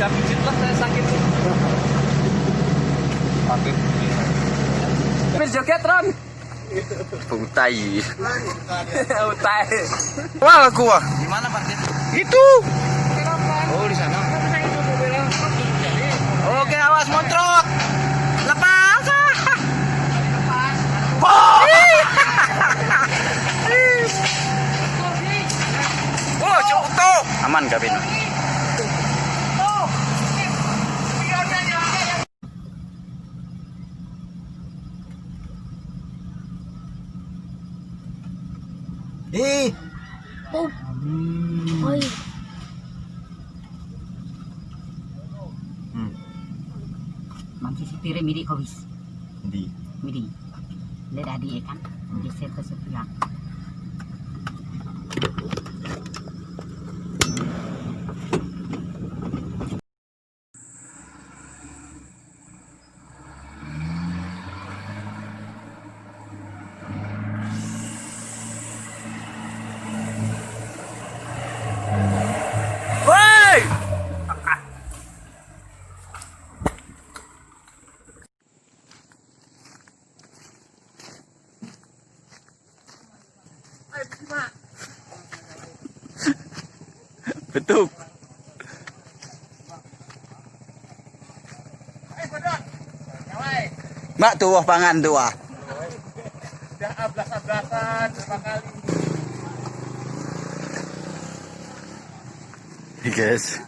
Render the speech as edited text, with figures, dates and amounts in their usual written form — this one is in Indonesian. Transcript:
bisa pijit lah saya sakit. Sakit. Pir joget Ron. Utai. Utai. Wah, gua. Di mana parkir? Itu. Oh, di sana. Oke, awas montrok. Lepas. Oh, cukup. Aman kabin. Oh. Oi. Mang sisi tire midi kobis. Midi. Leda di kan. Di set sepiak. Betul. Mak tuh pangan tuh. Udah ablas-ablasan berapa kali. Guys.